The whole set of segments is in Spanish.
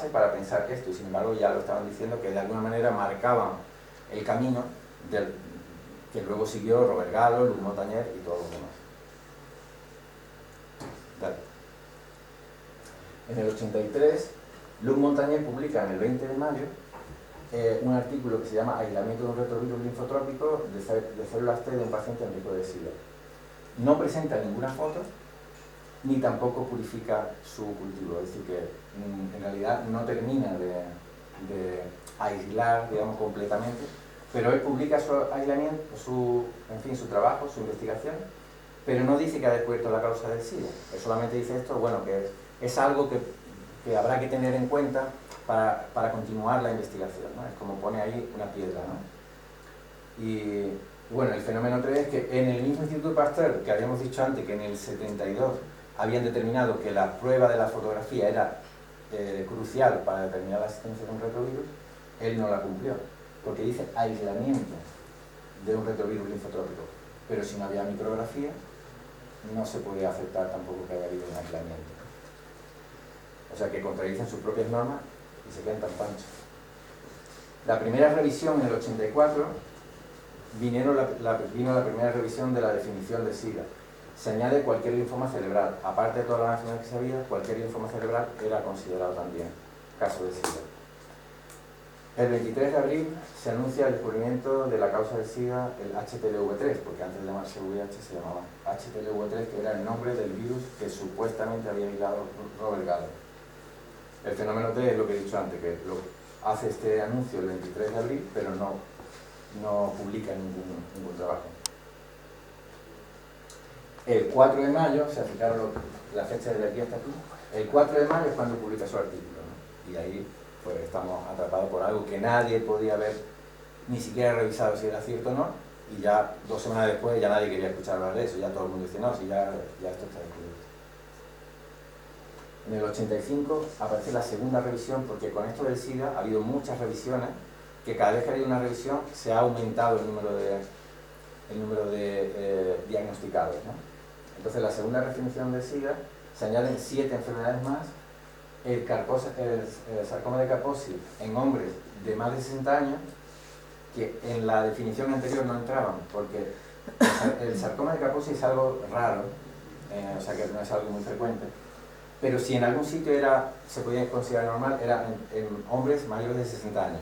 base para pensar esto, y sin embargo ya lo estaban diciendo, que de alguna manera marcaban el camino que luego siguió Robert Gallo, Luc Montagnier y todos los demás. Dale. En el 83, Luc Montagnier publica en el 20 de mayo un artículo que se llama Aislamiento de un retrovirus linfotrópico de células T de un paciente en riesgo de SIDA. No presenta ninguna foto, ni tampoco purifica su cultivo, es decir, que en realidad no termina de aislar, digamos, completamente, pero él publica su aislamiento, su trabajo, su investigación, pero no dice que ha descubierto la causa del SIDA. Él solamente dice esto, bueno, que es algo que habrá que tener en cuenta para continuar la investigación, ¿no? Es como pone ahí una piedra, ¿no? Y bueno, el fenómeno 3 es que en el mismo Instituto Pasteur, que habíamos dicho antes que en el 72 habían determinado que la prueba de la fotografía era crucial para determinar la existencia de un retrovirus, él no la cumplió, porque dice aislamiento de un retrovirus linfotrópico, pero si no había micrografía, no se podía aceptar tampoco que haya habido un aislamiento. O sea que contradicen sus propias normas y se quedan tan panchos. La primera revisión en el 84 vino la primera revisión de la definición de SIDA. Se añade cualquier linfoma cerebral. Aparte de todas las enfermedades que se sabía, cualquier linfoma cerebral era considerado también caso de SIDA. El 23 de abril se anuncia el descubrimiento de la causa del SIDA, el HTLV3, porque antes de llamarse VIH se llamaba HTLV3, que era el nombre del virus que supuestamente había aislado Robert Gallo. El fenómeno 3 es lo que he dicho antes, que hace este anuncio el 23 de abril, pero no publica ningún trabajo. El 4 de mayo, se fijaron la fecha de aquí hasta aquí, el 4 de mayo es cuando publica su artículo, ¿no? Y ahí pues estamos atrapados por algo que nadie podía haber ni siquiera revisado si era cierto o no, y ya 2 semanas después ya nadie quería escuchar hablar de eso, ya todo el mundo dice, no, si ya esto está descubierto. En el 85 aparece la segunda revisión, porque con esto del SIDA ha habido muchas revisiones, que cada vez que ha habido una revisión se ha aumentado el número de diagnosticados, ¿no? Entonces, la segunda definición de SIDA se añaden 7 enfermedades más. El sarcoma de Kaposi en hombres de más de 60 años, que en la definición anterior no entraban, porque el sarcoma de Kaposi es algo raro, o sea que no es algo muy frecuente, pero si en algún sitio se podía considerar normal, era en hombres mayores de 60 años.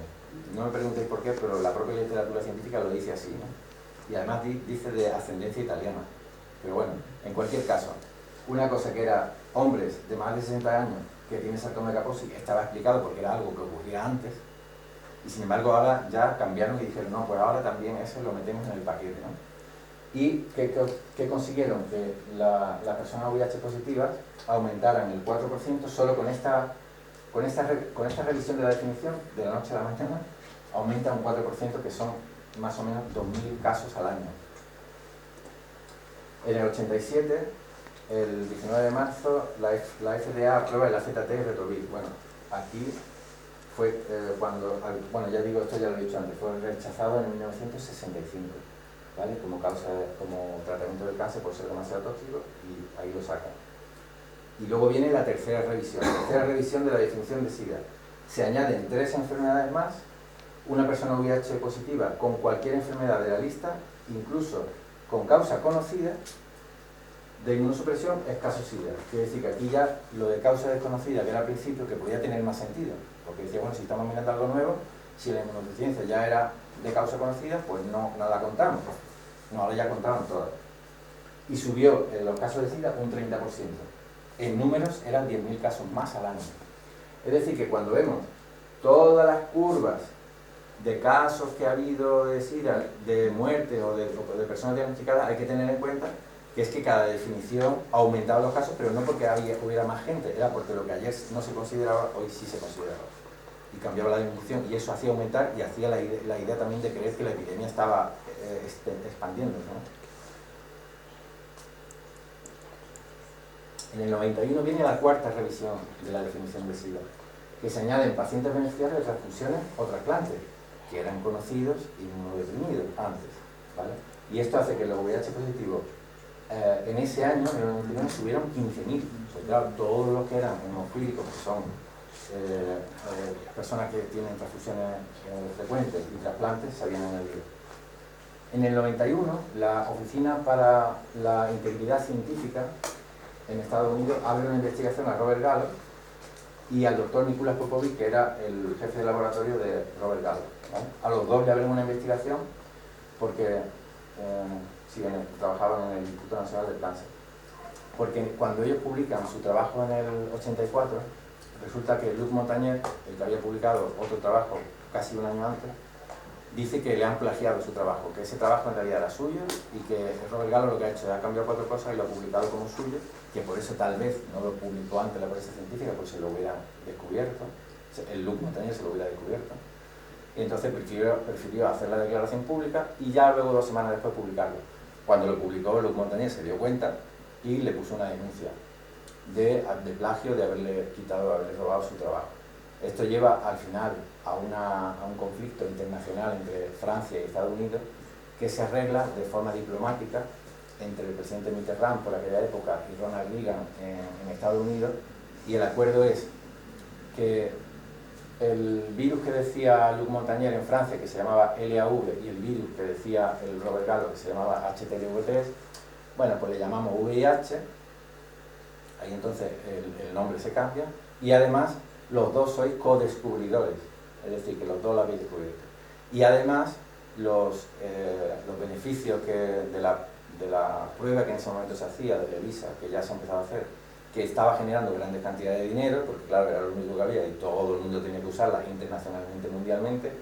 No me preguntéis por qué, pero la propia literatura científica lo dice así, ¿no? Y además dice de ascendencia italiana. Pero bueno, en cualquier caso, una cosa que era hombres de más de 60 años que tienen sarcoma de Kaposi estaba explicado porque era algo que ocurría antes, y sin embargo ahora ya cambiaron y dijeron, no, pues ahora también eso lo metemos en el paquete, ¿no? ¿Y qué consiguieron? Que las personas VIH positivas aumentaran el 4% solo con esta revisión de la definición, de la noche a la mañana, aumenta un 4%, que son más o menos 2.000 casos al año. En el 87, el 19 de marzo, la FDA aprueba el AZT retrovirus. Bueno, aquí fue cuando, bueno, ya digo, esto ya lo he dicho antes, fue rechazado en 1965, ¿vale? Como tratamiento del cáncer por ser demasiado tóxico, y ahí lo sacan. Y luego viene la tercera revisión de la definición de SIDA. Se añaden 3 enfermedades más, una persona VIH positiva con cualquier enfermedad de la lista, incluso con causa conocida de inmunosupresión, es caso SIDA. Quiere decir que aquí ya lo de causa desconocida, que era al principio, que podía tener más sentido, porque decía, bueno, si estamos mirando algo nuevo, si la inmunodeficiencia ya era de causa conocida, pues no la contamos. No, ahora ya contaban todas. Y subió en los casos de SIDA un 30%. En números eran 10.000 casos más al año. Es decir, que cuando vemos todas las curvas de casos que ha habido de SIDA, de muerte o de personas diagnosticadas, hay que tener en cuenta que es que cada definición ha aumentado los casos, pero no porque hubiera más gente, era porque lo que ayer no se consideraba, hoy sí se consideraba. Y cambiaba la definición, y eso hacía aumentar y hacía la idea también de creer que la epidemia estaba expandiéndose, ¿no? En el 91 viene la cuarta revisión de la definición de SIDA, que se añaden pacientes beneficiarios de transfusiones o trasplantes, que eran conocidos y no deprimidos antes, ¿vale? Y esto hace que los VIH positivos en ese año, en el 99, subieron 15.000. Pues claro, todos los que eran hemofílicos, que son personas que tienen transfusiones frecuentes y trasplantes se habían añadido. En el 91, la Oficina para la Integridad Científica en Estados Unidos abre una investigación a Robert Gallo y al doctor Mikuláš Popovič, que era el jefe de laboratorio de Robert Gallo, ¿vale? A los dos le abren una investigación porque trabajaban en el Instituto Nacional del Cáncer. Porque cuando ellos publican su trabajo en el 84, resulta que Luc Montagnier, el que había publicado otro trabajo casi un año antes, dice que le han plagiado su trabajo, que ese trabajo en realidad era suyo y que Robert Gallo lo que ha hecho es ha cambiado 4 cosas y lo ha publicado como suyo, que por eso tal vez no lo publicó antes la prensa científica, pues se lo hubiera descubierto, el Luc Montagnier se lo hubiera descubierto, y entonces prefirió hacer la declaración pública y ya luego 2 semanas después publicarlo. Cuando lo publicó, Luc Montagnier se dio cuenta y le puso una denuncia de plagio, de haberle robado su trabajo. Esto lleva al final a un conflicto internacional entre Francia y Estados Unidos que se arregla de forma diplomática entre el presidente Mitterrand por aquella época y Ronald Reagan en Estados Unidos, y el acuerdo es que el virus que decía Luc Montagnier en Francia, que se llamaba LAV, y el virus que decía el Robert Gallo, que se llamaba HTLV3, bueno, pues le llamamos VIH, ahí entonces el nombre se cambia, y además los dos sois co-descubridores, es decir, que los dos lo habéis descubierto. Y además los beneficios de la prueba que en ese momento se hacía, de ELISA, que ya se ha empezado a hacer, que estaba generando grandes cantidades de dinero, porque claro, era lo único que había y todo el mundo tenía que usarla internacionalmente, mundialmente,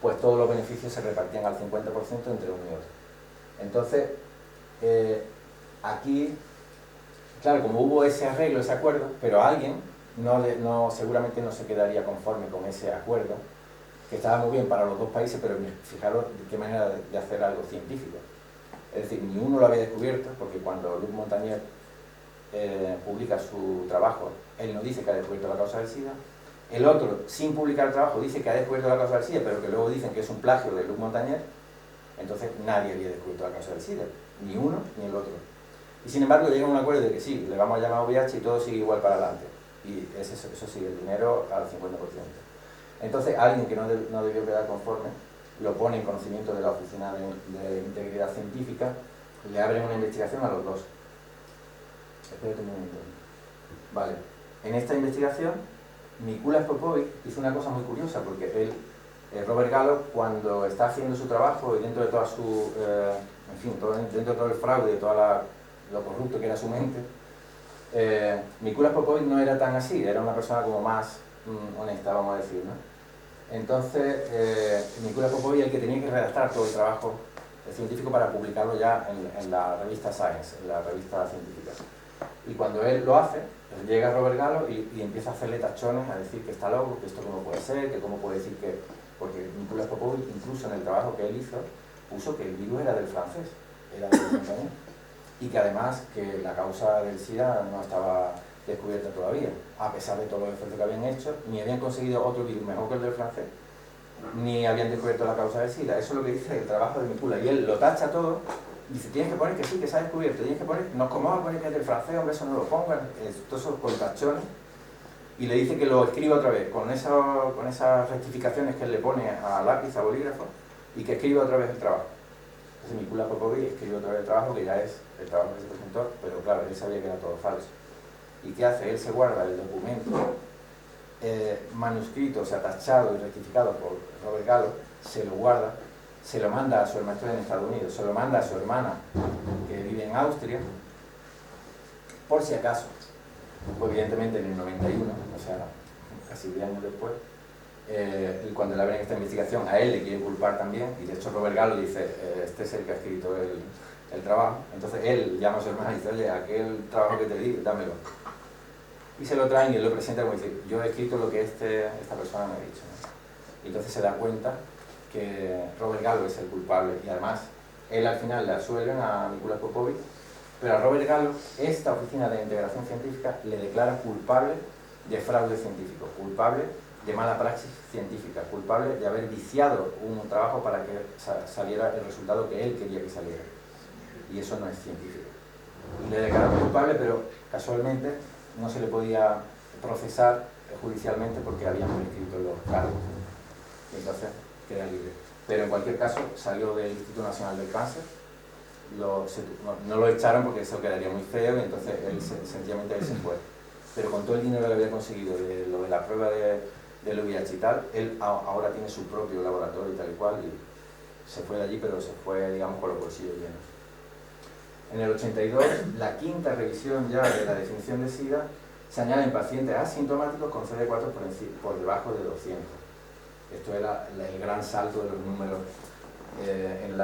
pues todos los beneficios se repartían al 50% entre uno y otro. Entonces, aquí, claro, como hubo ese arreglo, ese acuerdo, pero alguien seguramente no se quedaría conforme con ese acuerdo, que estaba muy bien para los dos países, pero fijaros de qué manera de hacer algo científico. Es decir, ni uno lo había descubierto, porque cuando Luc Montagnier publica su trabajo, él no dice que ha descubierto la causa del SIDA. El otro, sin publicar el trabajo, dice que ha descubierto la causa del SIDA, pero que luego dicen que es un plagio de Luc Montagnier. Entonces nadie había descubierto la causa del SIDA, ni uno ni el otro. Y sin embargo llegan a un acuerdo de que sí, le vamos a llamar VIH y todo sigue igual para adelante. Y eso sigue, el dinero al 50%. Entonces alguien que no debió quedar conforme lo pone en conocimiento de la Oficina de Integridad Científica, le abren una investigación a los dos. Espérate un momento. Vale. En esta investigación, Mikuláš Popovič hizo una cosa muy curiosa, porque Robert Gallo, cuando está haciendo su trabajo y dentro de toda su, dentro de todo el fraude, todo lo corrupto que era su mente, Mikuláš Popovič no era tan así, era una persona como más honesta, vamos a decir, ¿no? Entonces, Mikuláš Popovič es el que tenía que redactar todo el trabajo científico para publicarlo ya en la revista Science, en la revista científica. Y cuando él lo hace, llega Robert Gallo y empieza a hacerle tachones, a decir que está loco, que esto cómo puede ser, que cómo puede decir que... Porque Mikuláš Popovič, incluso en el trabajo que él hizo, puso que el virus era del francés, era del compañero, y que además que la causa del SIDA no estaba descubierta todavía, a pesar de todos los esfuerzos que habían hecho, ni habían conseguido otro virus mejor que el del francés, ni habían descubierto la causa del SIDA. Eso es lo que dice el trabajo de Mikuláš, y él lo tacha todo. Dice, tienes que poner que sí, que se ha descubierto, tienes que poner, no, ¿cómo vas a poner que es del francés? Hombre, eso no lo pongan, todo eso con tachones, y le dice que lo escriba otra vez, con esas rectificaciones que él le pone a lápiz, a bolígrafo, y que escriba otra vez el trabajo. Entonces Mikuláš Popovič escribe otra vez el trabajo, que ya es el trabajo que se presentó, pero claro, él sabía que era todo falso. ¿Y qué hace? Él se guarda el documento manuscrito, o sea, tachado y rectificado por Robert Gallo, se lo guarda, se lo manda a su hermana en Estados Unidos, se lo manda a su hermana que vive en Austria, por si acaso. Pues evidentemente en el 91, o sea, casi 10 años después, cuando le abren esta investigación, a él le quieren culpar también, y de hecho Robert Gallo dice, este es el que ha escrito el trabajo. Entonces él llama a su hermana y dice, oye, aquel trabajo que te di, dámelo. Y se lo traen y él lo presenta como dice, yo he escrito lo que esta persona me ha dicho, ¿no? Y entonces se da cuenta que Robert Gallo es el culpable, y además él al final le absuelven a Mikuláš Popovič, pero a Robert Gallo esta Oficina de Integración Científica le declara culpable de fraude científico, culpable de mala praxis científica, culpable de haber viciado un trabajo para que saliera el resultado que él quería que saliera, y eso no es científico. Y le declararon culpable, pero casualmente no se le podía procesar judicialmente porque habían prescrito cargos. Y entonces queda libre. Pero en cualquier caso salió del Instituto Nacional del Cáncer, no lo echaron porque eso quedaría muy feo y entonces él sencillamente él se fue. Pero con todo el dinero que había conseguido de lo de la prueba del VIH y tal, él ahora tiene su propio laboratorio y tal y cual, y se fue de allí, pero se fue, digamos, con los bolsillos llenos. En el 82, la quinta revisión ya de la definición de SIDA, se añaden pacientes asintomáticos con CD4 por debajo de 200. Esto era el gran salto de los números en el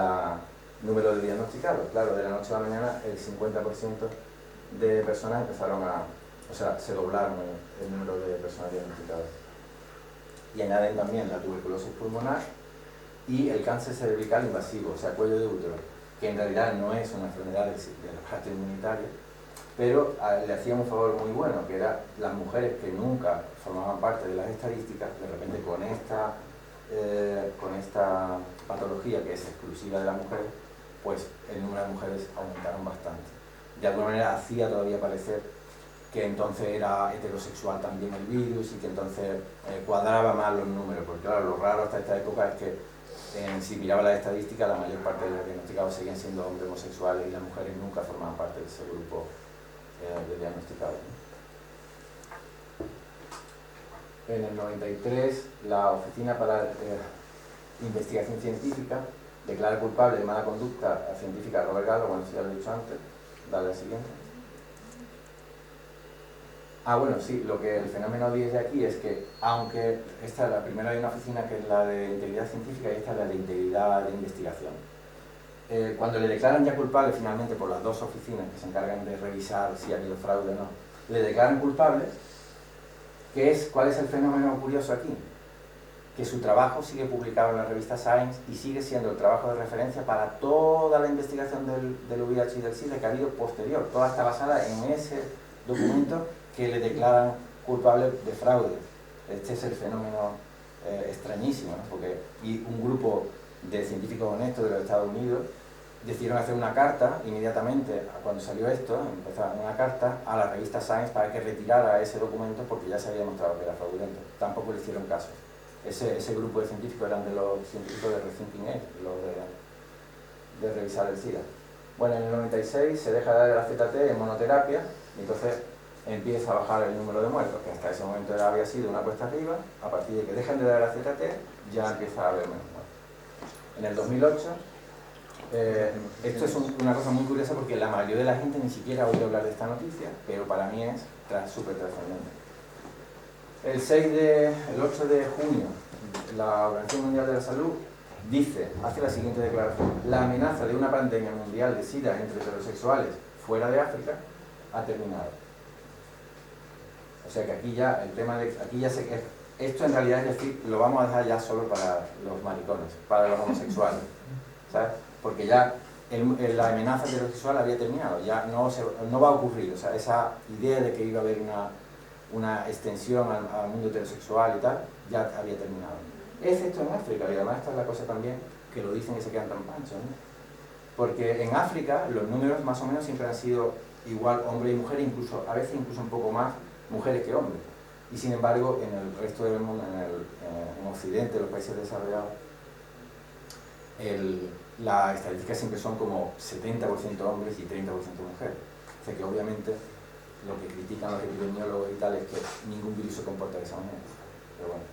número de diagnosticados. Claro, de la noche a la mañana el 50% de personas empezaron o sea, se doblaron el número de personas diagnosticadas. Y añaden también la tuberculosis pulmonar y el cáncer cervical invasivo, o sea, cuello de útero, que en realidad no es una enfermedad del aparato inmunitario, pero le hacían un favor muy bueno, que era las mujeres que nunca formaban parte de las estadísticas, de repente con esta patología que es exclusiva de las mujeres, pues el número de mujeres aumentaron bastante. De alguna manera hacía todavía parecer que entonces era heterosexual también el virus y que entonces cuadraba más los números, porque claro, lo raro hasta esta época es que si miraba las estadísticas, la mayor parte de los diagnosticados seguían siendo hombres homosexuales y las mujeres nunca formaban parte de ese grupo de diagnosticados. En el 93, la Oficina para Investigación Científica declara culpable de mala conducta a científica Robert Gallo, bueno, eso ya lo he dicho antes, dale al siguiente. Bueno, sí, lo que el fenómeno 10 de aquí es que, aunque esta es la primera, hay una oficina que es la de integridad científica y esta es la de integridad de investigación. Cuando le declaran ya culpable finalmente por las dos oficinas que se encargan de revisar si ha habido fraude o no, le declaran culpable, ¿cuál es el fenómeno curioso aquí? Que su trabajo sigue publicado en la revista Science y sigue siendo el trabajo de referencia para toda la investigación del VIH y del SIDA que ha habido posterior. Toda está basada en ese documento que le declaran culpable de fraude. Este es el fenómeno extrañísimo, ¿no? Y un grupo de científicos honestos de los Estados Unidos decidieron hacer una carta inmediatamente, cuando salió esto, empezaron una carta a la revista Science para que retirara ese documento porque ya se había demostrado que era fraudulento. Tampoco le hicieron caso. Ese grupo de científicos eran de los científicos de Rethinking AIDS, los de revisar el SIDA. Bueno, en el 96 se deja de dar el AZT en monoterapia y entonces empieza a bajar el número de muertos, que hasta ese momento había sido una cuesta arriba. A partir de que dejan de dar el AZT ya empieza a haber menos muertos. En el 2008, esto es una cosa muy curiosa porque la mayoría de la gente ni siquiera ha oído hablar de esta noticia, pero para mí es súper trascendente. El 8 de junio, la Organización Mundial de la Salud hace la siguiente declaración: la amenaza de una pandemia mundial de SIDA entre heterosexuales fuera de África ha terminado. O sea que aquí ya el tema de... Aquí ya esto en realidad es decir, lo vamos a dejar ya solo para los maricones, para los homosexuales, ¿sabes? Porque ya la amenaza heterosexual había terminado, ya no va a ocurrir, o sea, esa idea de que iba a haber una extensión al mundo heterosexual y tal, ya había terminado. Excepto en África, y además esta es la cosa también, que lo dicen y se quedan tan panchos, ¿no? Porque en África los números más o menos siempre han sido igual hombre y mujer, incluso a veces incluso un poco más mujeres que hombres. Y sin embargo, en el resto del mundo, en Occidente, los países desarrollados, las estadísticas siempre son como 70% hombres y 30% mujeres. O sea que obviamente lo que critican los epidemiólogos y tal es que ningún virus se comporta de esa manera. Pero bueno,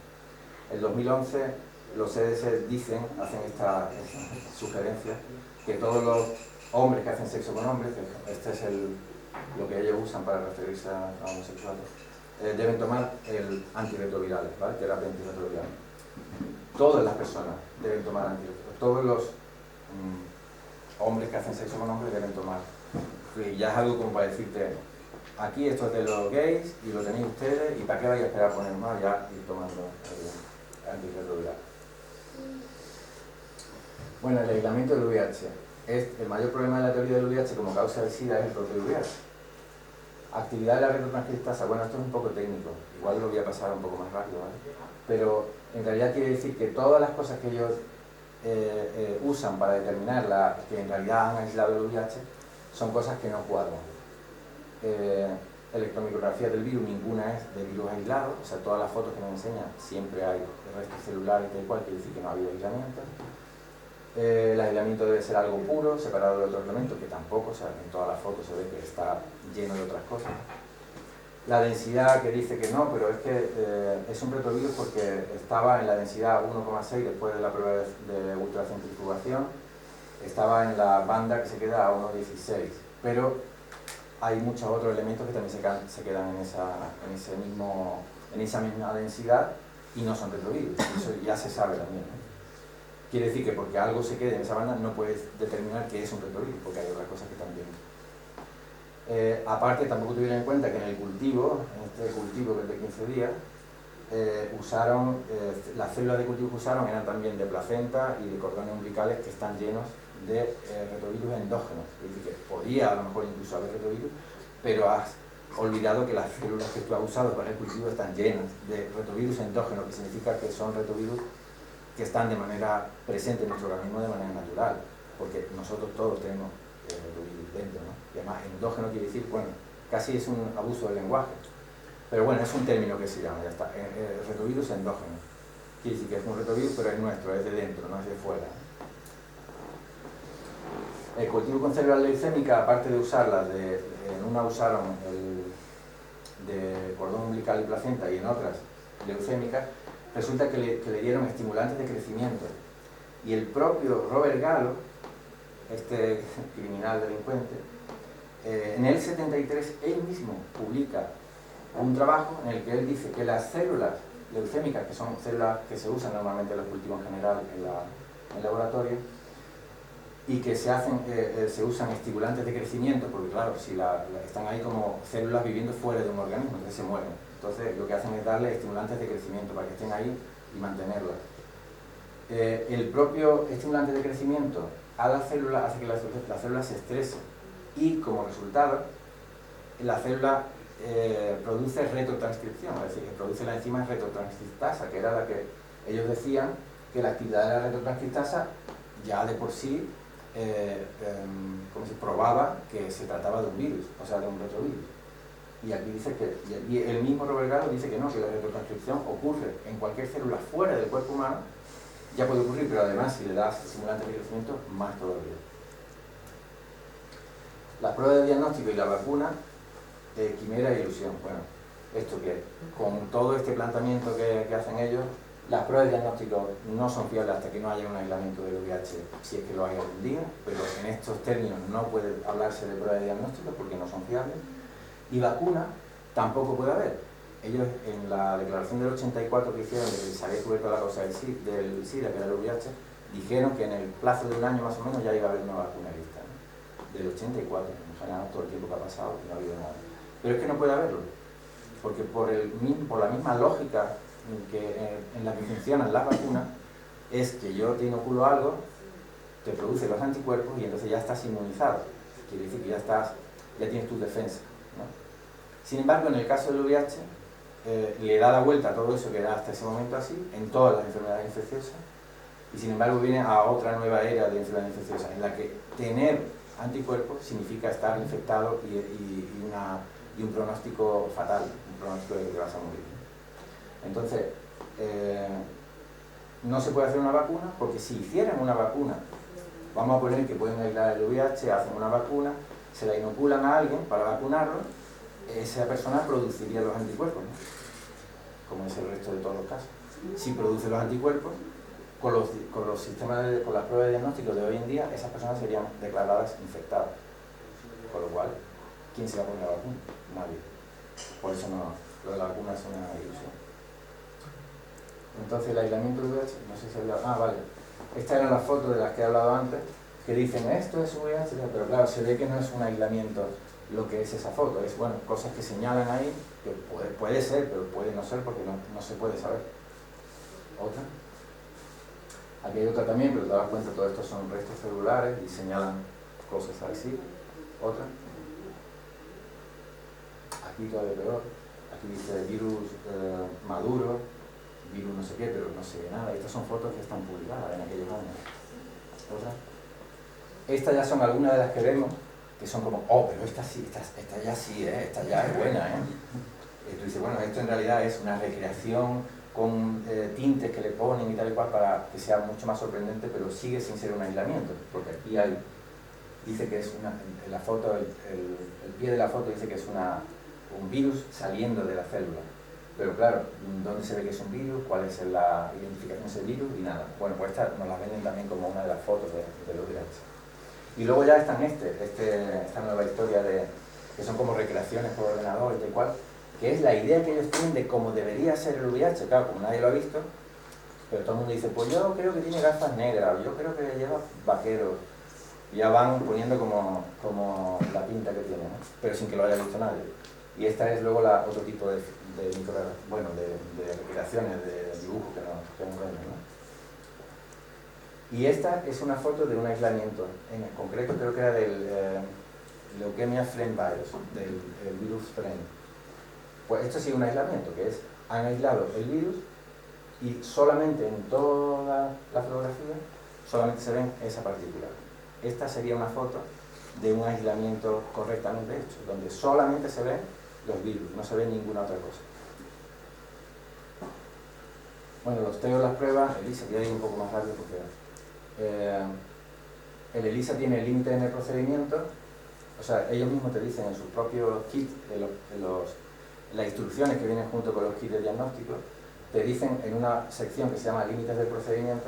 en 2011 los CDC hacen esta sugerencia, que todos los hombres que hacen sexo con hombres, que este es lo que ellos usan para referirse a homosexuales, deben tomar el antirretroviral, ¿vale? Terapia antirretroviral. Todas las personas deben tomar antirretroviral. Todos los hombres que hacen sexo con hombres deben tomar. Y ya es algo como para decirte, aquí esto es de los gays y lo tenéis ustedes, y para qué vais a esperar a poner más, ya ir tomando el antirretroviral. Bueno, el aislamiento del VIH. El mayor problema de la teoría del VIH como causa del SIDA es el propio VIH. Actividad de la retrotranscriptasa, bueno, esto es un poco técnico, igual lo voy a pasar un poco más rápido, ¿vale? Pero en realidad quiere decir que todas las cosas que ellos usan para determinar que en realidad han aislado el VIH son cosas que no cuadran. electromicrografías del virus, ninguna es de virus aislado, o sea, todas las fotos que nos enseñan siempre hay restos celulares y tal cual, quiere decir que no ha habido aislamiento. El aislamiento debe ser algo puro, separado de otros elementos, que tampoco, o sea, en todas las fotos se ve que está lleno de otras cosas. La densidad, que dice que no, pero es que es un retrovirus porque estaba en la densidad 1,6 después de la prueba de ultracentrifugación, estaba en la banda que se queda a 1,16, pero hay muchos otros elementos que también se quedan en esa misma densidad y no son retrovirus, eso ya se sabe también, ¿no? Quiere decir que porque algo se quede en esa banda no puedes determinar que es un retrovirus, porque hay otras cosas que también. Aparte, tampoco tuvieron en cuenta que en el cultivo, en este cultivo que es de 15 días, las células de cultivo que usaron eran también de placenta y de cordones umbilicales que están llenos de retrovirus endógenos. Es decir, que podía a lo mejor incluso haber retrovirus, pero has olvidado que las células que tú has usado para el cultivo están llenas de retrovirus endógenos, que significa que son retrovirus que están de manera presente en nuestro organismo de manera natural, porque nosotros todos tenemos retrovirus dentro, ¿no? Y además endógeno quiere decir, bueno, casi es un abuso del lenguaje, pero bueno, es un término que se llama, ya está, retrovirus endógeno. Quiere decir que es un retrovirus, pero es nuestro, es de dentro, no es de fuera. El cultivo con células leucémicas, aparte de usarlas, en una usaron el de cordón umbilical y placenta y en otras leucémicas, resulta que le dieron estimulantes de crecimiento. Y el propio Robert Gallo, este criminal delincuente, en el 73 él mismo publica un trabajo en el que él dice que las células leucémicas, que son células que se usan normalmente en los cultivos en general en laboratorio, y que se usan estimulantes de crecimiento, porque claro, si están ahí como células viviendo fuera de un organismo, entonces se mueren. Entonces lo que hacen es darle estimulantes de crecimiento para que estén ahí y mantenerlas. El propio estimulante de crecimiento a la célula hace que la célula se estrese y como resultado la célula produce retrotranscripción, es decir, que produce la enzima retrotranscriptasa, que era la que ellos decían que la actividad de la retrotranscriptasa ya de por sí como se probaba que se trataba de un virus, o sea, de un retrovirus. Y aquí dice que, y el mismo Robert Gallo dice que no, que la retrotranscripción ocurre en cualquier célula fuera del cuerpo humano, ya puede ocurrir, pero además si le das estimulante de crecimiento, más todavía. Las pruebas de diagnóstico y la vacuna, quimera e ilusión. Bueno, esto que con todo este planteamiento que hacen ellos, las pruebas de diagnóstico no son fiables hasta que no haya un aislamiento del VIH, si es que lo hay algún día, pero en estos términos no puede hablarse de pruebas de diagnóstico porque no son fiables. Y vacuna tampoco puede haber. Ellos en la declaración del 84 que hicieron de que se había descubierto la causa del SIDA, que era el VIH, dijeron que en el plazo de un año más o menos ya iba a haber una vacuna lista, ¿no? Del 84, en general todo el tiempo que ha pasado no ha habido nada. Pero es que no puede haberlo, porque por la misma lógica en la que funcionan las vacunas, es que yo te inoculo algo, te produce los anticuerpos y entonces ya estás inmunizado. Quiere decir que ya tienes tu defensa, ¿no? Sin embargo, en el caso del VIH, le da la vuelta a todo eso que era hasta ese momento así, en todas las enfermedades infecciosas, y sin embargo viene a otra nueva era de enfermedades infecciosas, en la que tener anticuerpos significa estar infectado y un pronóstico fatal, un pronóstico de que vas a morir. Entonces, no se puede hacer una vacuna, porque si hicieran una vacuna, vamos a poner que pueden aislar el VIH, hacen una vacuna, se la inoculan a alguien para vacunarlo, esa persona produciría los anticuerpos, ¿no? Como es el resto de todos los casos. Si produce los anticuerpos, con los sistemas con las pruebas de diagnóstico de hoy en día, esas personas serían declaradas infectadas. Con lo cual, ¿quién se va a poner la vacuna? Nadie. Por eso lo de la vacuna es una ilusión. Entonces el aislamiento del VIH, no sé si había... vale. Estas eran las fotos de las que he hablado antes, que dicen esto es VIH, pero claro, se ve que no es un aislamiento lo que es esa foto, es bueno, cosas que señalan ahí, que puede ser, pero puede no ser porque no se puede saber. Otra. Aquí hay otra también, pero te das cuenta, todo esto son restos celulares y señalan cosas así. Otra. Aquí todavía peor. Aquí dice virus maduro, virus no sé qué, pero no se ve nada. Estas son fotos que están publicadas en aquellos años. Otra. Estas ya son algunas de las que vemos que son como, oh, pero esta sí, esta ya sí, esta ya es buena, Y tú dices, bueno, esto en realidad es una recreación con tintes que le ponen y tal y cual para que sea mucho más sorprendente, pero sigue sin ser un aislamiento, porque aquí hay, dice que es una, en la foto, el pie de la foto dice que es un virus saliendo de la célula. Pero claro, ¿dónde se ve que es un virus? ¿Cuál es la identificación de ese virus? Y nada. Bueno, pues esta nos la venden también como una de las fotos de los VIH. Y luego ya están esta nueva historia que son como recreaciones por ordenador y tal cual, que es la idea que ellos tienen de cómo debería ser el VIH. Claro, como nadie lo ha visto, pero todo el mundo dice, pues yo creo que tiene gafas negras, o yo creo que lleva vaqueros. Y ya van poniendo como la pinta que tiene, ¿no? Pero sin que lo haya visto nadie. Y esta es luego otro tipo de recreaciones, de dibujo que nos venden, ¿no? Y esta es una foto de un aislamiento, en concreto creo que era del Leukemia Friend Virus, del virus Friend. Pues esto sí es un aislamiento, que es, han aislado el virus y solamente en toda la fotografía solamente se ven esa partícula. Esta sería una foto de un aislamiento correctamente hecho, donde solamente se ven los virus, no se ve ninguna otra cosa. Bueno, los teo, las pruebas, ELISA, voy a ir un poco más rápido porque el ELISA tiene límites en el procedimiento, o sea, ellos mismos te dicen en sus propios kits, las instrucciones que vienen junto con los kits de diagnóstico, te dicen en una sección que se llama límites del procedimiento,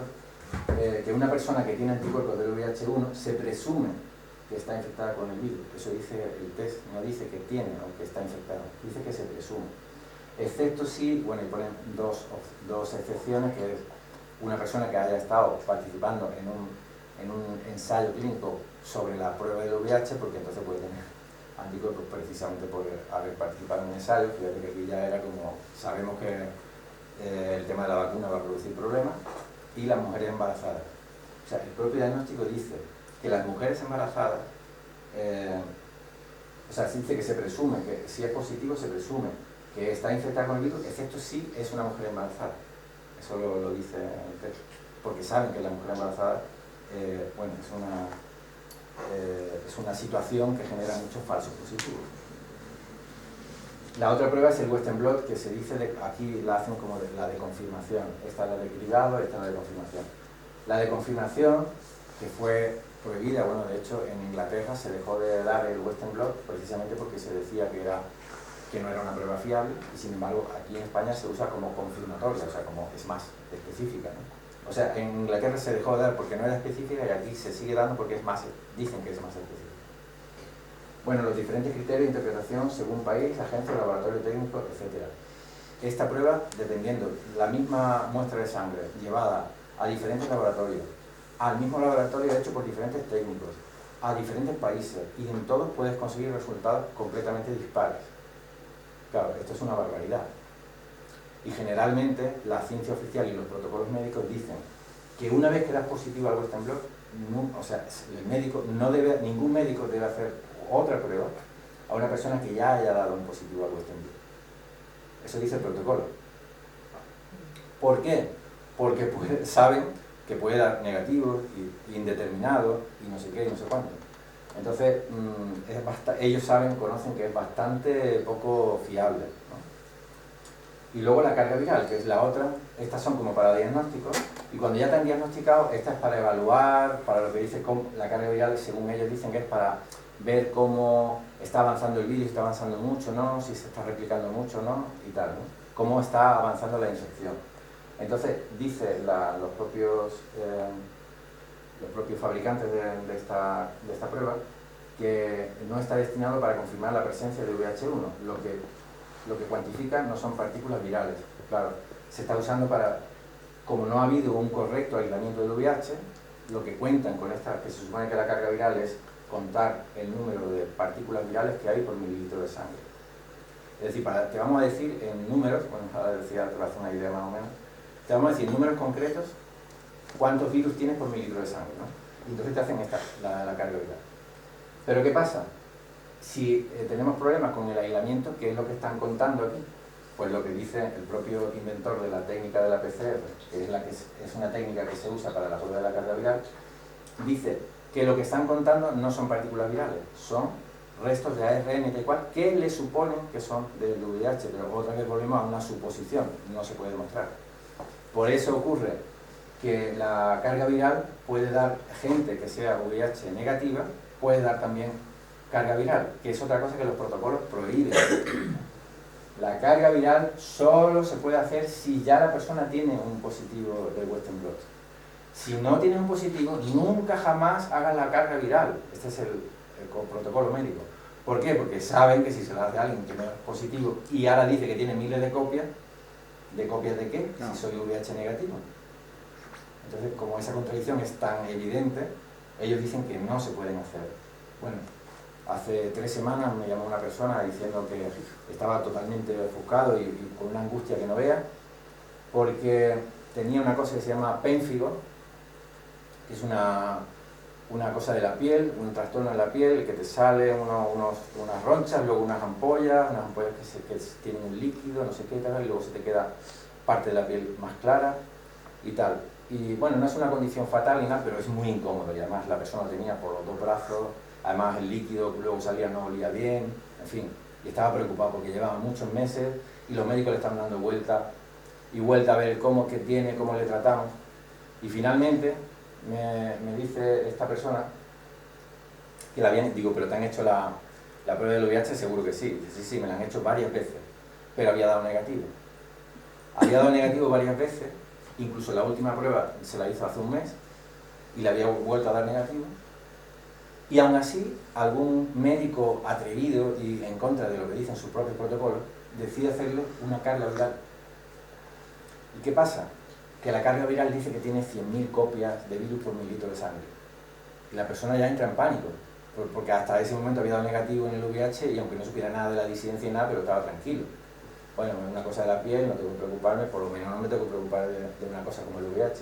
que una persona que tiene anticuerpos del VIH-1 se presume que está infectada con el virus. Eso dice el test, no dice que tiene o que está infectado, dice que se presume. Excepto si, bueno, y ponen dos excepciones, que es una persona que haya estado participando en un ensayo clínico sobre la prueba del VIH, porque entonces puede tener anticuerpos precisamente por haber participado en un ensayo. Fíjate que aquí ya era como, sabemos que el tema de la vacuna va a producir problemas, y las mujeres embarazadas. O sea, el propio diagnóstico dice que las mujeres embarazadas, o sea, se dice que se presume, que si es positivo se presume que está infectada con el virus, excepto si es una mujer embarazada. Eso lo dice el texto, porque saben que la mujer embarazada, bueno, es una situación que genera muchos falsos positivos. La otra prueba es el Western blot, que se dice, aquí la hacen como la de confirmación. Esta es la de cribado, esta es la de confirmación. La de confirmación, que fue prohibida, bueno, de hecho en Inglaterra se dejó de dar el Western blot precisamente porque se decía que no era una prueba fiable, y sin embargo aquí en España se usa como confirmatoria, o sea, como es más específica, ¿no? O sea, en Inglaterra se dejó de dar porque no era específica, y aquí se sigue dando porque es más, dicen que es más específica. Bueno, los diferentes criterios de interpretación según país, agencia, laboratorio técnico, etc. Esta prueba, dependiendo, la misma muestra de sangre llevada a diferentes laboratorios, al mismo laboratorio hecho por diferentes técnicos, a diferentes países, y en todos puedes conseguir resultados completamente dispares. Claro, esto es una barbaridad. Y generalmente la ciencia oficial y los protocolos médicos dicen que una vez que das positivo al Western blot, o sea, ningún médico debe hacer otra prueba a una persona que ya haya dado un positivo al Western blot. Eso dice el protocolo. ¿Por qué? Porque saben que puede dar negativo, indeterminado, y no sé qué, y no sé cuánto. Entonces, ellos conocen que es bastante poco fiable, ¿no? Y luego la carga viral, que es la otra. Estas son como para diagnóstico, y cuando ya te han diagnosticado, esta es para evaluar, para lo que dice la carga viral, según ellos dicen que es para ver cómo está avanzando el virus, está avanzando mucho, ¿no? Si se está replicando mucho, ¿no? Y tal, ¿no? Cómo está avanzando la infección. Entonces, dice los propios fabricantes de esta prueba que no está destinado para confirmar la presencia de VIH-1. Lo que cuantifica no son partículas virales. Claro, se está usando como no ha habido un correcto aislamiento del VIH, lo que cuentan con esta, que se supone que la carga viral es contar el número de partículas virales que hay por mililitro de sangre. Es decir, te vamos a decir en números, bueno, ahora decía, te va a hacer una idea más o menos, te vamos a decir en números concretos cuántos virus tienes por mililitro de sangre, ¿no? Y entonces te hacen la carga viral. Pero ¿qué pasa? Si tenemos problemas con el aislamiento, ¿qué es lo que están contando aquí? Pues lo que dice el propio inventor de la técnica de la PCR, que es una técnica que se usa para la prueba de la carga viral, dice que lo que están contando no son partículas virales, son restos de ARN tal cual que le suponen que son del VIH, pero otra vez volvemos a una suposición, no se puede demostrar. Por eso ocurre que la carga viral puede dar gente que sea VIH negativa, puede dar también carga viral, que es otra cosa que los protocolos prohíben. La carga viral solo se puede hacer si ya la persona tiene un positivo del Western blot. Si no tiene un positivo, nunca jamás hagan la carga viral. Este es el protocolo médico. ¿Por qué? Porque saben que si se lo hace a alguien que no es positivo y ahora dice que tiene miles de copias de qué? No. Si soy VIH negativo. Entonces, como esa contradicción es tan evidente, ellos dicen que no se pueden hacer. Bueno, hace 3 semanas me llamó una persona diciendo que estaba totalmente ofuscado y con una angustia que no vea, porque tenía una cosa que se llama pénfigo, que es una cosa de la piel, un trastorno en la piel, que te sale unas ronchas, luego unas ampollas que tienen un líquido, no sé qué, tal, y luego se te queda parte de la piel más clara y tal. Y bueno, no es una condición fatal ni nada, pero es muy incómodo, y además la persona lo tenía por los 2 brazos, además el líquido que luego salía no olía bien, en fin, y estaba preocupado porque llevaba muchos meses y los médicos le estaban dando vuelta y vuelta a ver qué tiene, cómo le tratamos, y finalmente me dice esta persona que la habían, digo, pero ¿te han hecho la prueba del VIH? Seguro que sí. Dice, sí, me la han hecho varias veces, pero había dado negativo. Había dado negativo varias veces, incluso la última prueba se la hizo hace un mes y le había vuelto a dar negativo. Y aún así, algún médico atrevido y en contra de lo que dicen sus propios protocolos, decide hacerle una carga viral. ¿Y qué pasa? Que la carga viral dice que tiene 100.000 copias de virus por mililitro de sangre. Y la persona ya entra en pánico, porque hasta ese momento había dado negativo en el VIH y aunque no supiera nada de la disidencia y nada, pero estaba tranquilo. Bueno, es una cosa de la piel, no tengo que preocuparme, por lo menos no me tengo que preocupar de una cosa como el VIH.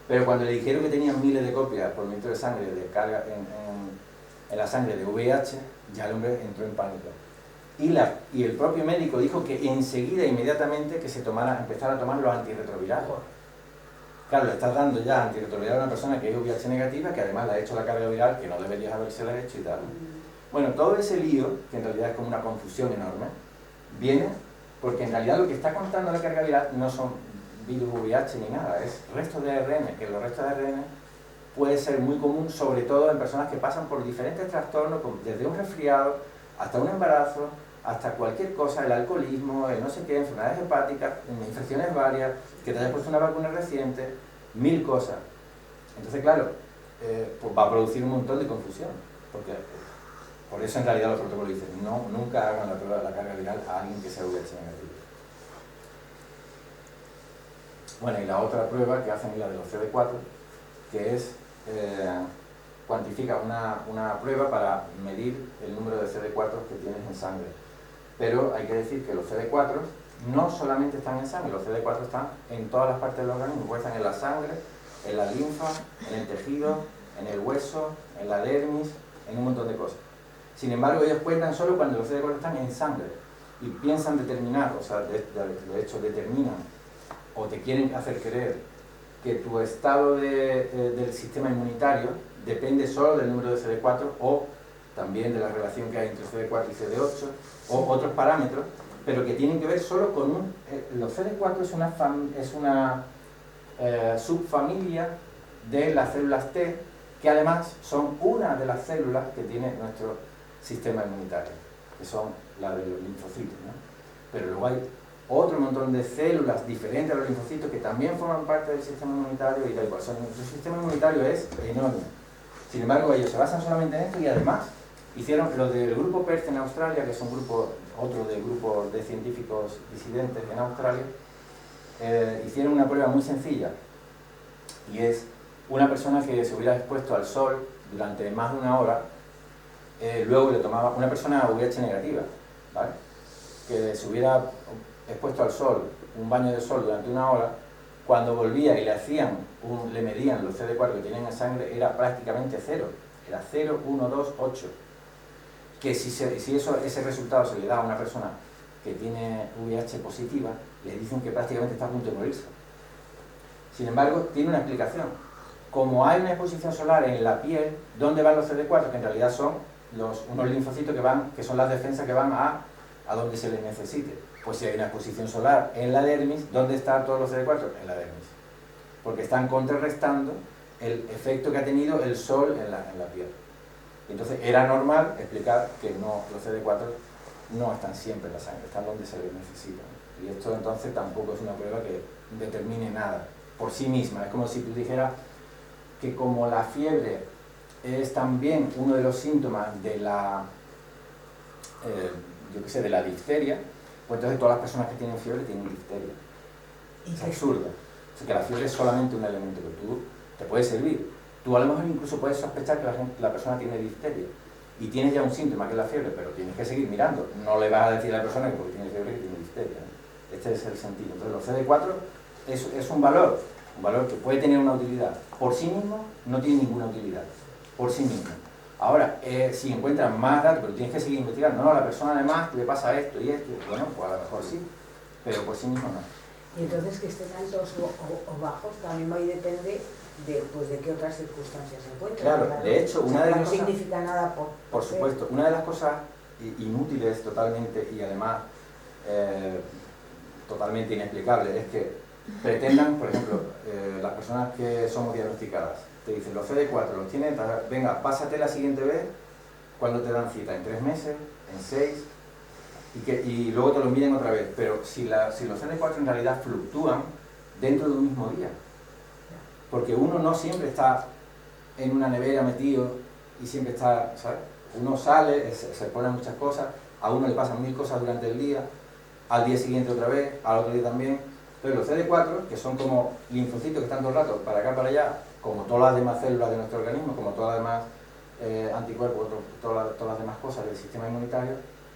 Pero cuando le dijeron que tenían miles de copias por mililitro de sangre de carga en la sangre de VIH, ya el hombre entró en pánico. Y el propio médico dijo que enseguida, inmediatamente, que empezara a tomar los antirretrovirales. Claro, le estás dando ya antirretroviral a una persona que es VIH negativa, que además le ha hecho la carga viral, que no deberías habérsela hecho y tal. Bueno, todo ese lío, que en realidad es como una confusión enorme, viene porque en realidad lo que está contando la carga viral no son virus VIH ni nada, es restos de ARN, que los restos de ARN puede ser muy común, sobre todo en personas que pasan por diferentes trastornos, desde un resfriado hasta un embarazo, hasta cualquier cosa, el alcoholismo, el no sé qué, enfermedades hepáticas, infecciones varias, que te hayas puesto una vacuna reciente, 1000 cosas. Entonces, claro, pues va a producir un montón de confusión, porque por eso en realidad los protocolos dicen, no, nunca hagan la prueba de la carga viral a alguien que sea VIH negativo. Bueno, y la otra prueba que hacen es la de los CD4, que es, cuantifica una prueba para medir el número de CD4 que tienes en sangre. Pero hay que decir que los CD4 no solamente están en sangre, los CD4 están en todas las partes del organismo, pues están en la sangre, en la linfa, en el tejido, en el hueso, en la dermis, en un montón de cosas. Sin embargo, ellos cuentan solo cuando los CD4 están en sangre y piensan determinar, o sea, de hecho determinan o te quieren hacer creer que tu estado del sistema inmunitario depende solo del número de CD4 o también de la relación que hay entre CD4 y CD8 o otros parámetros, pero que tienen que ver solo con los CD4 es una subfamilia de las células T, que además son una de las células que tiene nuestro sistema inmunitario, que son las de los linfocitos, ¿no? Pero luego hay otro montón de células diferentes a los linfocitos que también forman parte del sistema inmunitario y tal cual. Nuestro sistema inmunitario es enorme. Sin embargo, ellos se basan solamente en esto y además hicieron lo del grupo Perth en Australia, que es otro del grupo de científicos disidentes en Australia, hicieron una prueba muy sencilla y es una persona que se hubiera expuesto al sol durante más de una hora, luego le tomaba, una persona VIH negativa, ¿vale? Que se hubiera expuesto al sol, un baño de sol durante una hora, cuando volvía y le medían los CD4 que tienen en sangre, era prácticamente cero, era 0, 1, 2, 8. Que si ese resultado se le da a una persona que tiene VIH positiva, le dicen que prácticamente está a punto de morirse. Sin embargo, tiene una explicación, como hay una exposición solar en la piel, ¿dónde van los CD4? Que en realidad son unos linfocitos que son las defensas que van a donde se les necesite. Pues si hay una exposición solar en la dermis, ¿dónde están todos los CD4? En la dermis. Porque están contrarrestando el efecto que ha tenido el sol en la piel. Entonces era normal explicar que los CD4 no están siempre en la sangre, están donde se les necesita. Y esto entonces tampoco es una prueba que determine nada por sí misma. Es como si tú dijeras que como la fiebre es también uno de los síntomas de la, de la difteria, pues entonces todas las personas que tienen fiebre tienen difteria. Es absurdo. O sea, que la fiebre es solamente un elemento que tú te puede servir. Tú a lo mejor incluso puedes sospechar que la persona tiene difteria y tienes ya un síntoma que es la fiebre, pero tienes que seguir mirando. No le vas a decir a la persona que porque tiene fiebre que tiene difteria, ¿no? Este es el sentido. Entonces los CD4 es un valor que puede tener una utilidad. Por sí mismo no tiene ninguna utilidad, por sí mismo. Ahora, si encuentran más datos, pero tienes que seguir investigando, no, a la persona además le pasa esto y esto, bueno, pues a lo mejor sí, pero por sí mismo no. Y entonces que estén altos o bajos también ahí depende de qué otras circunstancias se encuentran. Claro, de hecho, una de las cosas... No significa nada por supuesto, una de las cosas inútiles totalmente y además totalmente inexplicables es que pretendan, por ejemplo, las personas que somos diagnosticadas, te dicen los CD4 los tienes, venga, pásate la siguiente vez cuando te dan cita, en 3 meses, en 6, y luego te lo miden otra vez. Pero si los CD4 en realidad fluctúan dentro de un mismo día, porque uno no siempre está en una nevera metido y siempre está, ¿sabes? Uno sale, se pone muchas cosas, a uno le pasan 1000 cosas durante el día, al día siguiente otra vez, al otro día también. Entonces los CD4, que son como linfocitos que están todo el rato para acá, para allá, como todas las demás células de nuestro organismo, como todas las demás anticuerpos, todas las demás cosas del sistema inmunitario,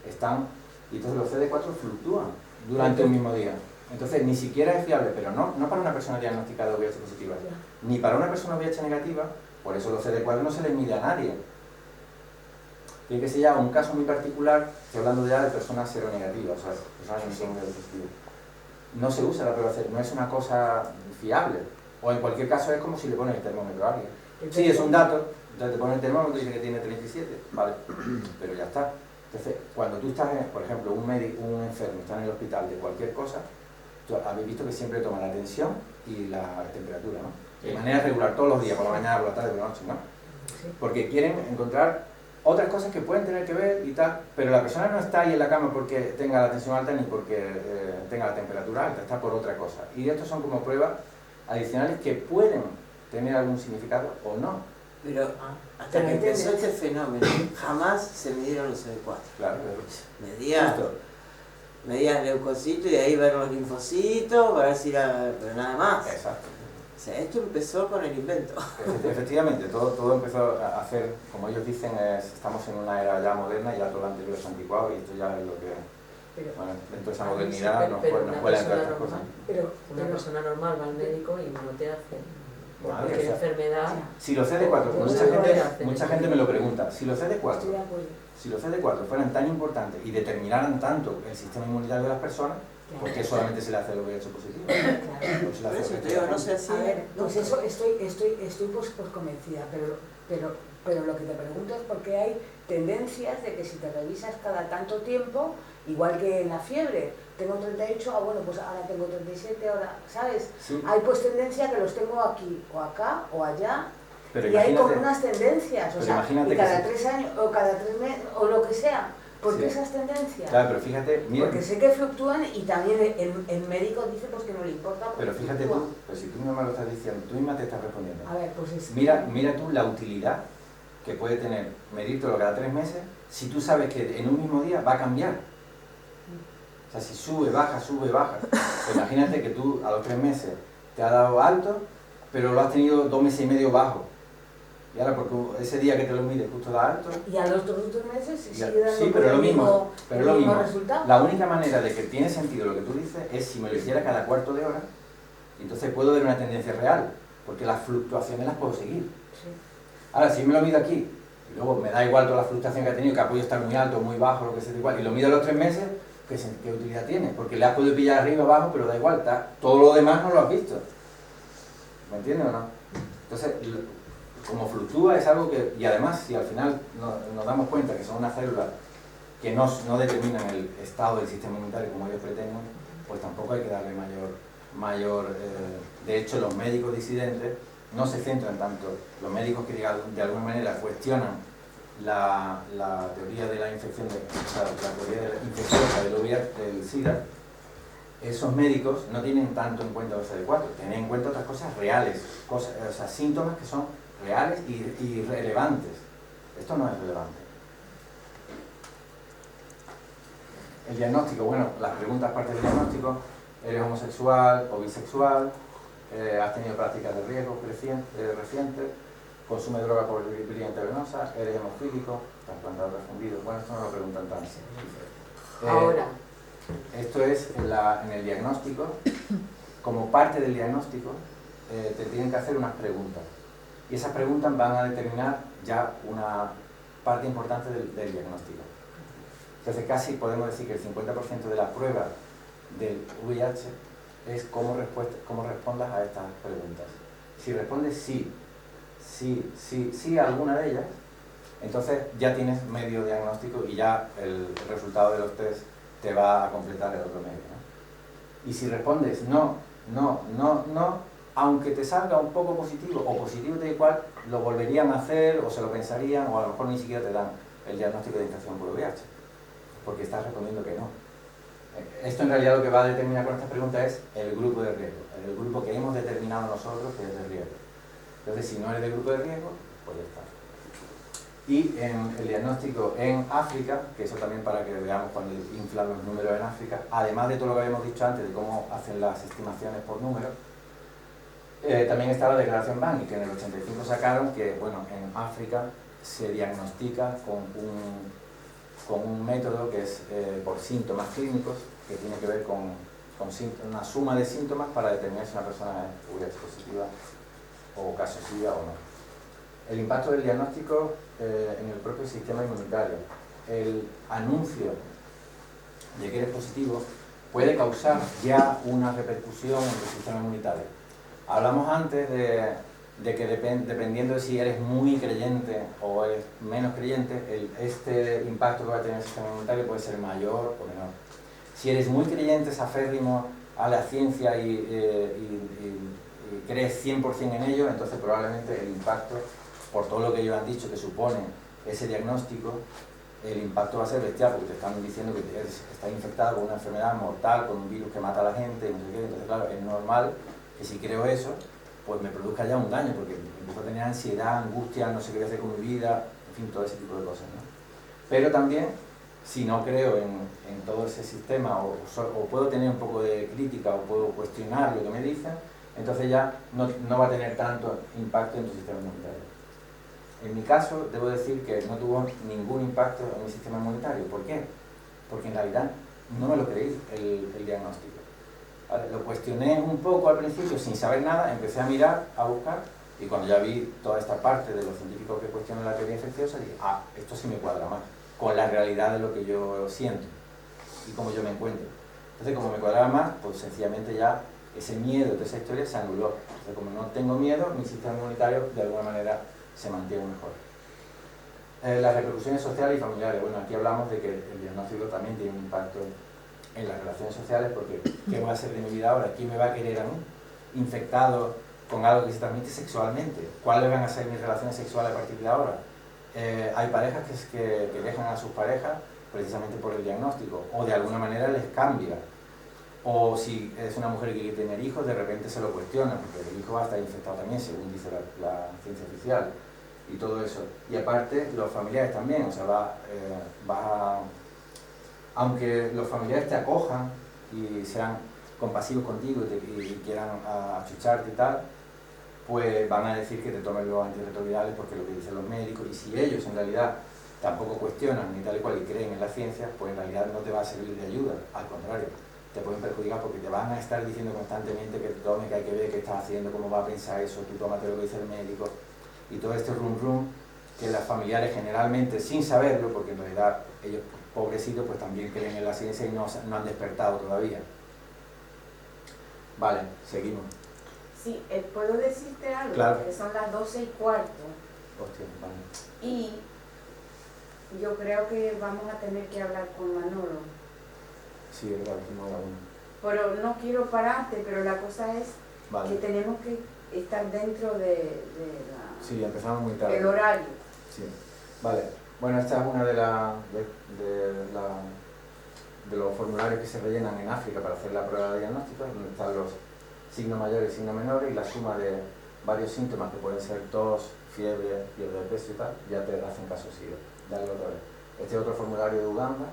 están, y entonces los CD4 fluctúan durante un mismo día. Entonces ni siquiera es fiable, pero no para una persona diagnosticada de VIH positiva, ni para una persona VIH negativa. Por eso los CD4 no se les mide a nadie. Tiene que ser ya un caso muy particular, estoy hablando ya de personas seronegativas, o sea, personas que no son VIH positivas. No se usa la prueba C, no es una cosa fiable. O en cualquier caso es como si le pones el termómetro a alguien. Sí, es un dato, entonces te pones el termómetro y dice que tiene 37, vale, pero ya está. Entonces, cuando tú estás, por ejemplo, un enfermo está en el hospital de cualquier cosa, tú habéis visto que siempre toman la tensión y la temperatura, ¿no? De manera regular, todos los días, por la mañana, por la tarde, por la noche, ¿no? Porque quieren encontrar otras cosas que pueden tener que ver y tal, pero la persona no está ahí en la cama porque tenga la tensión alta ni porque tenga la temperatura alta, está por otra cosa. Y estos son como pruebas adicionales que pueden tener algún significado o no. Pero hasta que empezó este fenómeno, jamás se midieron los CD4. Claro, Medías leucocitos y de ahí ver los linfocitos, para ver si era, pero nada más. Exacto. O sea, esto empezó con el invento. Efectivamente, todo empezó a hacer, como ellos dicen, estamos en una era ya moderna y ya todo lo anterior es anticuado y esto ya es lo que... bueno, dentro de esa modernidad nos pueden entrar estas cosas. Pero una persona normal va al médico y no te hace cualquier o sea, enfermedad. Si los CD4, mucha gente me lo pregunta, si los CD4 fueran tan importantes y determinaran tanto el sistema inmunitario de las personas, ¿por qué solamente se le hace el VIH positivo? Por eso te digo, no sé así. A ver, pues eso estoy pues convencida, pero lo que te pregunto es por qué hay tendencias de que si te revisas cada tanto tiempo, igual que en la fiebre, tengo 38, bueno, pues ahora tengo 37, ahora, ¿sabes? Sí. Hay pues tendencia que los tengo aquí, o acá, o allá, Pero y hay como unas tendencias, o sea, y cada que 3 años, o cada 3 meses, o lo que sea. ¿Por qué esas tendencias? Claro, pero fíjate, mira... Porque sé que fluctúan y también el médico dice pues que no le importa. Pero fíjate tú, pues si tú misma me lo estás diciendo, tú misma te estás respondiendo. A ver, pues es... Mira tú la utilidad que puede tener medírtelo cada 3 meses si tú sabes que en un mismo día va a cambiar. O sea, si sube, baja, pues imagínate que tú a los 3 meses te ha dado alto, pero lo has tenido 2 meses y medio bajo. Y ahora porque ese día que te lo mides justo da alto. Y a los otros 2 meses sigue dando sí, pero el lo mismo resultado. La única manera de que tiene sentido lo que tú dices es si me lo hiciera cada cuarto de hora, y entonces puedo ver una tendencia real, porque las fluctuaciones las puedo seguir. Sí. Ahora, si me lo mido aquí, y luego me da igual toda la fluctuación que ha tenido, que ha podido estar muy alto, muy bajo, lo que sea igual, y lo mido a los 3 meses, ¿qué utilidad tiene? Porque le has podido pillar arriba, abajo, pero da igual, todo lo demás no lo has visto. ¿Me entiendes o no? Entonces, como fluctúa es algo que, y además si al final nos damos cuenta que son unas células que no determinan el estado del sistema inmunitario como ellos pretenden, pues tampoco hay que darle de hecho los médicos disidentes no se centran tanto, los médicos que de alguna manera cuestionan la teoría de la infección, la teoría infecciosa del SIDA, esos médicos no tienen tanto en cuenta los CD4, tienen en cuenta otras cosas reales, síntomas que son reales y relevantes. Esto no es relevante. El diagnóstico, bueno, las preguntas parte del diagnóstico: ¿eres homosexual o bisexual? ¿Has tenido prácticas de riesgo recientes? ¿Consume droga por vía intravenosa? ¿Eres hemofílico? ¿Trasplantado refundido? Bueno, esto no lo preguntan tanto. Ahora. Esto es en el diagnóstico. Como parte del diagnóstico, te tienen que hacer unas preguntas. Y esas preguntas van a determinar ya una parte importante del diagnóstico. Entonces casi podemos decir que el 50% de la prueba del VIH es cómo respondas a estas preguntas. Si respondes sí a alguna de ellas, entonces ya tienes medio diagnóstico y ya el resultado de los test te va a completar el otro medio, ¿no? Y si respondes no, aunque te salga un poco positivo o positivo de igual, lo volverían a hacer o se lo pensarían o a lo mejor ni siquiera te dan el diagnóstico de infección por VIH, porque estás respondiendo que no. Esto en realidad lo que va a determinar con esta pregunta es el grupo de riesgo, el grupo que hemos determinado nosotros que es de riesgo. Entonces, si no eres del grupo de riesgo, pues ya está. Y en el diagnóstico en África, que eso también para que veamos cuando inflan los números en África, además de todo lo que habíamos dicho antes de cómo hacen las estimaciones por números, también está la declaración Bangi, que en el 85 sacaron que, bueno, en África se diagnostica con un método que es por síntomas clínicos, que tiene que ver con una suma de síntomas para determinar si una persona es VIH positiva o caso SIDA o no. El impacto del diagnóstico en el propio sistema inmunitario. El anuncio de que eres positivo puede causar ya una repercusión en tu sistema inmunitario. Hablamos antes de que dependiendo de si eres muy creyente o eres menos creyente, este impacto que va a tener el sistema inmunitario puede ser mayor o menor. Si eres muy creyente, es aférrimo a la ciencia y crees 100% en ello, entonces probablemente el impacto, por todo lo que ellos han dicho que supone ese diagnóstico, el impacto va a ser bestial, porque te están diciendo que estás infectado con una enfermedad mortal, con un virus que mata a la gente, no sé qué. Entonces claro, es normal que si creo eso, pues me produzca ya un daño, porque empiezo a tener ansiedad, angustia, no sé qué voy a hacer con mi vida, en fin, todo ese tipo de cosas, ¿no? Pero también, si no creo en todo ese sistema, o puedo tener un poco de crítica, o puedo cuestionar lo que me dicen, entonces ya no va a tener tanto impacto en tu sistema inmunitario. En mi caso, debo decir que no tuvo ningún impacto en mi sistema inmunitario. ¿Por qué? Porque en realidad no me lo creí el diagnóstico. Vale, lo cuestioné un poco al principio sin saber nada, empecé a mirar, a buscar, y cuando ya vi toda esta parte de los científicos que cuestionan la teoría infecciosa, dije, esto sí me cuadra más con la realidad de lo que yo siento y cómo yo me encuentro. Entonces, como me cuadraba más, pues sencillamente ya ese miedo de esa historia se anuló. Entonces, como no tengo miedo, mi sistema inmunitario de alguna manera se mantiene mejor. Las repercusiones sociales y familiares. Bueno, aquí hablamos de que el diagnóstico también tiene un impacto en las relaciones sociales, porque ¿qué voy a hacer de mi vida ahora? ¿Quién me va a querer a mí? Infectado con algo que se transmite sexualmente. ¿Cuáles van a ser mis relaciones sexuales a partir de ahora? Hay parejas que dejan a sus parejas precisamente por el diagnóstico, o de alguna manera les cambia. O si es una mujer que quiere tener hijos, de repente se lo cuestiona, porque el hijo va a estar infectado también, según dice la ciencia oficial, y todo eso. Y aparte, los familiares también, o sea, aunque los familiares te acojan y sean compasivos contigo y quieran achucharte y tal, pues van a decir que te tomen los antirretrovirales porque es lo que dicen los médicos, y si ellos en realidad tampoco cuestionan ni tal y cual y creen en la ciencia, pues en realidad no te va a servir de ayuda, al contrario, te pueden perjudicar porque te van a estar diciendo constantemente que tome, que hay que ver qué estás haciendo, cómo va a pensar eso, tú tómate lo que dice el médico, y todo este rum que las familiares generalmente, sin saberlo, porque en realidad ellos pobrecitos pues también creen en la ciencia y no han despertado todavía. Vale, seguimos. Sí, puedo decirte algo, Claro. porque son las 12:15 Hostia, vale. y yo creo que vamos a tener que hablar con Manolo. Sí, es verdad, dijimos la una. Pero no quiero pararte, pero la cosa es que Vale. tenemos que estar dentro de Sí, empezamos muy tarde. el horario. Sí. Vale. Bueno, esta es una de los formularios que se rellenan en África para hacer la prueba de diagnóstico, donde están los signos mayores y signos menores y la suma de varios síntomas que pueden ser tos, fiebre, pérdida de peso y tal, ya te hacen caso SIDA. Dale otra vez. Este es otro formulario de Uganda.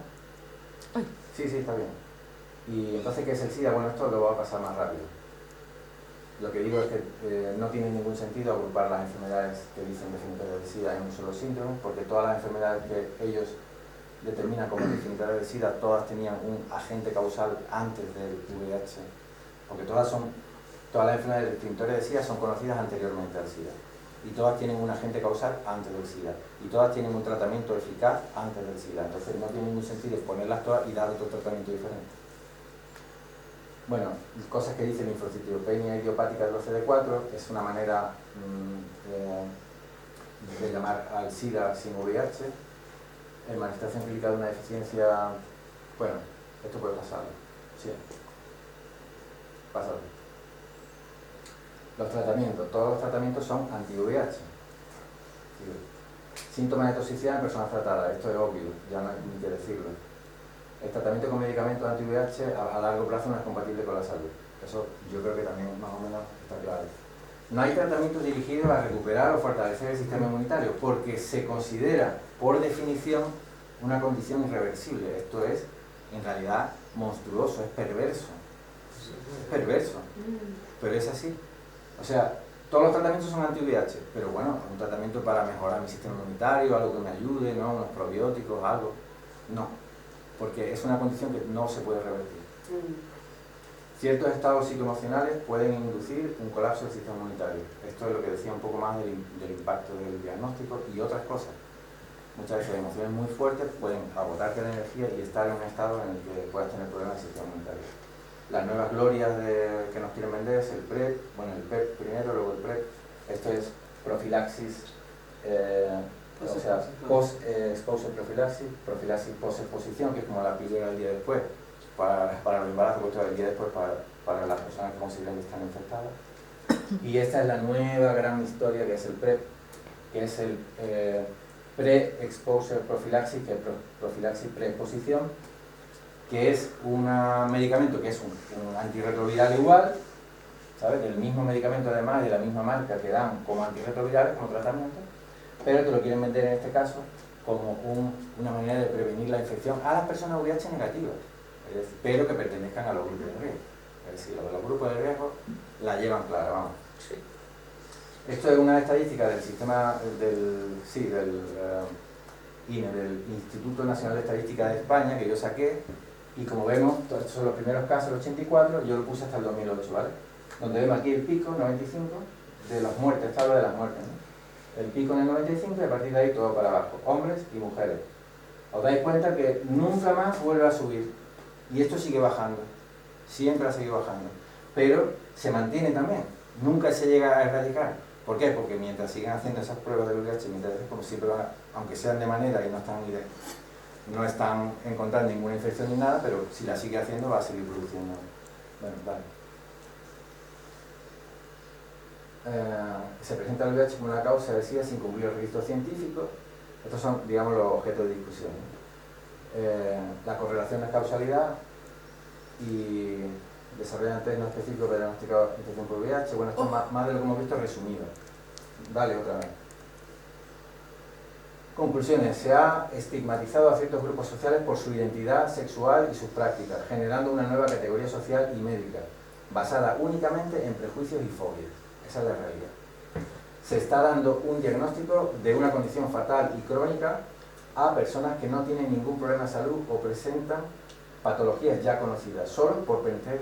Sí, está bien. Y entonces, ¿qué es el SIDA? Bueno, esto lo voy a pasar más rápido. Lo que digo es que no tiene ningún sentido agrupar las enfermedades que dicen definitoras del SIDA en un solo síndrome, porque todas las enfermedades que ellos determinan como definitorias del SIDA, todas tenían un agente causal antes del VIH, porque todas las enfermedades definitorias del SIDA son conocidas anteriormente al SIDA, y todas tienen un agente causal antes del SIDA, y todas tienen un tratamiento eficaz antes del SIDA, entonces no tiene ningún sentido ponerlas todas y dar otro tratamiento diferente. Bueno, cosas que dice linfocitopenia idiopática del OCD4 es una manera de llamar al SIDA sin VIH. Manifestación clínica de una deficiencia. Bueno, esto puede pasar. Sí. Pásalo. Los tratamientos. Todos los tratamientos son anti-VIH. Síntomas de toxicidad en personas tratadas. Esto es obvio, ya no hay ni que decirlo. El tratamiento con medicamentos anti-VIH a largo plazo no es compatible con la salud. Eso yo creo que también más o menos está claro. No hay tratamientos dirigidos a recuperar o fortalecer el sistema inmunitario porque se considera, por definición, una condición irreversible. Esto es, en realidad, monstruoso, es perverso. Es perverso, pero es así. O sea, todos los tratamientos son anti-VIH, pero bueno, un tratamiento para mejorar mi sistema inmunitario, algo que me ayude, ¿no? Unos probióticos, algo. No, porque es una condición que no se puede revertir. Ciertos estados psicoemocionales pueden inducir un colapso del sistema inmunitario. Esto es lo que decía un poco más del impacto del diagnóstico y otras cosas. Muchas veces emociones muy fuertes pueden agotarte la energía y estar en un estado en el que puedas tener problemas del sistema inmunitario. Las nuevas glorias que nos quieren vender es el PrEP, bueno, el PEP primero, luego el PrEP. Esto es profilaxis, o sea, post-exposure profilaxis post-exposición, que es como la píldora del día después, para los embarazos, pues el día después para las personas que consideran que están infectadas. Y esta es la nueva gran historia que es el PrEP, que es el pre-exposure prophylaxis, que es profilaxis pre-exposición, que es un medicamento que es un antirretroviral igual, ¿sabes? Del mismo medicamento además, de la misma marca que dan como antirretrovirales, como tratamiento, pero te lo quieren vender en este caso como una manera de prevenir la infección a las personas VIH negativas, pero que pertenezcan a los grupos de riesgo. Es decir, los grupos de riesgo la llevan clara, vamos. Sí. Esto es una estadística del sistema del INE, del Instituto Nacional de Estadística de España, que yo saqué, y como vemos, estos son los primeros casos del 84, yo lo puse hasta el 2008, ¿vale? Donde vemos aquí el pico, 95, de las muertes, esta habla de las muertes, ¿no? El pico en el 95 y a partir de ahí todo para abajo, hombres y mujeres. Os dais cuenta que nunca más vuelve a subir, y esto sigue bajando, siempre ha seguido bajando, pero se mantiene también, nunca se llega a erradicar. ¿Por qué? Porque mientras sigan haciendo esas pruebas del VIH, como siempre van aunque sean de manera y no están encontrando ninguna infección ni nada, pero si la sigue haciendo va a seguir produciendo. Bueno, vale. Se presenta el VIH como una causa de SIDA sin cumplir el registro científico. Estos son, digamos, los objetos de discusión, ¿no? La correlación de causalidad y desarrollan test no específicos para diagnosticar infección por VIH. Bueno, esto es más de lo que hemos visto resumido. Dale otra vez. Conclusiones. Se ha estigmatizado a ciertos grupos sociales por su identidad sexual y sus prácticas, generando una nueva categoría social y médica, basada únicamente en prejuicios y fobias. Esa es la realidad. Se está dando un diagnóstico de una condición fatal y crónica a personas que no tienen ningún problema de salud o presentan patologías ya conocidas, solo por pertenecer